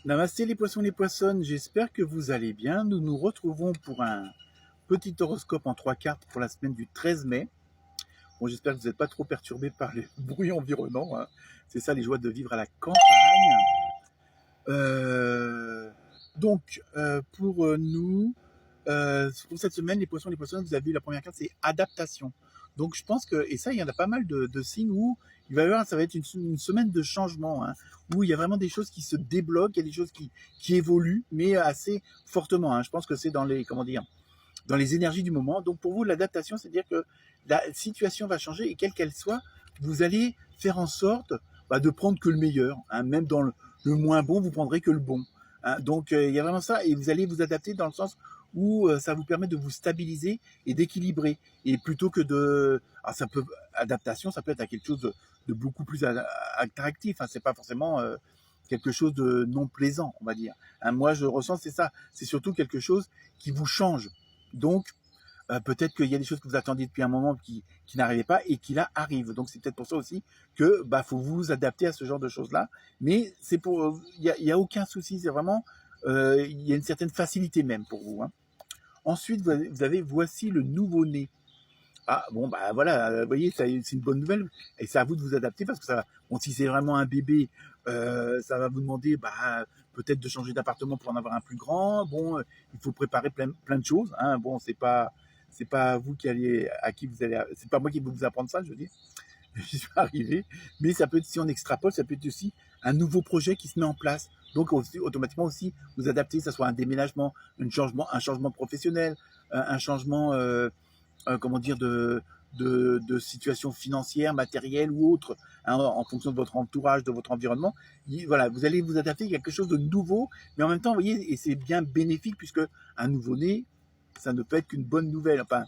Namasté les poissons et les poissonnes, j'espère que vous allez bien. Nous nous retrouvons pour un petit horoscope en 3 cartes pour la semaine du 13 mai. Bon, j'espère que vous n'êtes pas trop perturbés par les bruits environnants, hein. C'est ça les joies de vivre à la campagne. Pour nous, pour cette semaine, les poissons et les poissonnes, vous avez vu la première carte, c'est adaptation. Donc je pense que, et ça, il y en a pas mal de signes où il va y avoir, ça va être une semaine de changement, hein, où il y a vraiment des choses qui se débloquent, il y a des choses qui évoluent, mais assez fortement, hein. Je pense que c'est dans les, comment dire, dans les énergies du moment. Donc pour vous, l'adaptation, c'est-à-dire que la situation va changer et quelle qu'elle soit, vous allez faire en sorte de prendre que le meilleur, hein. Même dans le moins bon, vous prendrez que le bon, hein. Donc il y a vraiment ça et vous allez vous adapter dans le sens où ça vous permet de vous stabiliser et d'équilibrer. Et plutôt que de... Alors adaptation, ça peut être à quelque chose de beaucoup plus attractif, hein. C'est pas forcément quelque chose de non plaisant, on va dire, hein. Moi, je ressens, c'est ça. C'est surtout quelque chose qui vous change. Donc, peut-être qu'il y a des choses que vous attendiez depuis un moment qui n'arrivaient pas et qui là arrivent. Donc c'est peut-être pour ça aussi que faut vous adapter à ce genre de choses-là. Mais c'est pour, il y a aucun souci. C'est vraiment, il y a une certaine facilité même pour vous, hein. Ensuite, vous avez voici le nouveau-né. Ah bon voilà, vous voyez, c'est une bonne nouvelle et c'est à vous de vous adapter parce que ça, bon, si c'est vraiment un bébé, ça va vous demander peut-être de changer d'appartement pour en avoir un plus grand. Bon, il faut préparer plein de choses, hein. Bon, c'est pas vous qui allez à qui vous allez, c'est pas moi qui vais vous apprendre ça, je veux dire. J'y suis arrivé, mais ça peut être, si on extrapole, ça peut être aussi un nouveau projet qui se met en place. Donc aussi, automatiquement aussi vous adapter, que ce soit un déménagement, un changement professionnel, un changement comment dire, de situation financière, matérielle ou autre, hein, en fonction de votre entourage, de votre environnement. Voilà, vous allez vous adapter à quelque chose de nouveau, mais en même temps, vous voyez, et c'est bien bénéfique puisque un nouveau-né, ça ne peut être qu'une bonne nouvelle, enfin,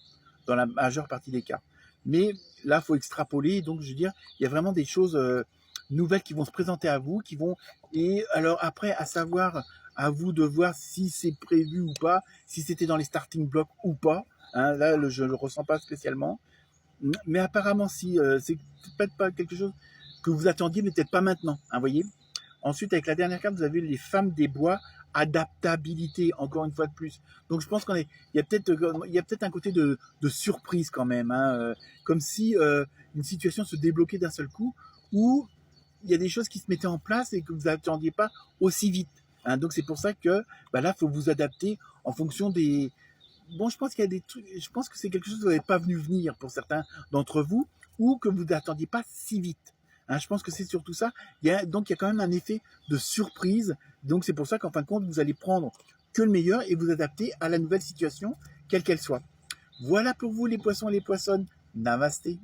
dans la majeure partie des cas. Mais là, il faut extrapoler, donc je veux dire, il y a vraiment des choses nouvelles qui vont se présenter à vous, et alors après, à savoir, à vous de voir si c'est prévu ou pas, si c'était dans les starting blocks ou pas, hein. Là, je ne le ressens pas spécialement. Mais apparemment, si c'est peut-être pas quelque chose que vous attendiez, mais peut-être pas maintenant, hein, voyez. Ensuite, avec la dernière carte, vous avez les femmes des bois, adaptabilité, encore une fois de plus. Donc, je pense il y a peut-être un côté de surprise quand même, hein, comme si une situation se débloquait d'un seul coup, ou il y a des choses qui se mettaient en place et que vous n'attendiez pas aussi vite, hein. Donc, c'est pour ça que là, il faut vous adapter en fonction des, bon, je pense qu'il y a des trucs, je pense que c'est quelque chose que vous n'avez pas venir pour certains d'entre vous, ou que vous n'attendiez pas si vite, hein. Je pense que c'est surtout ça. Donc il y a quand même un effet de surprise. Donc c'est pour ça qu'en fin de compte, vous allez prendre que le meilleur et vous adapter à la nouvelle situation, quelle qu'elle soit. Voilà pour vous les poissons et les poissonnes. Namasté.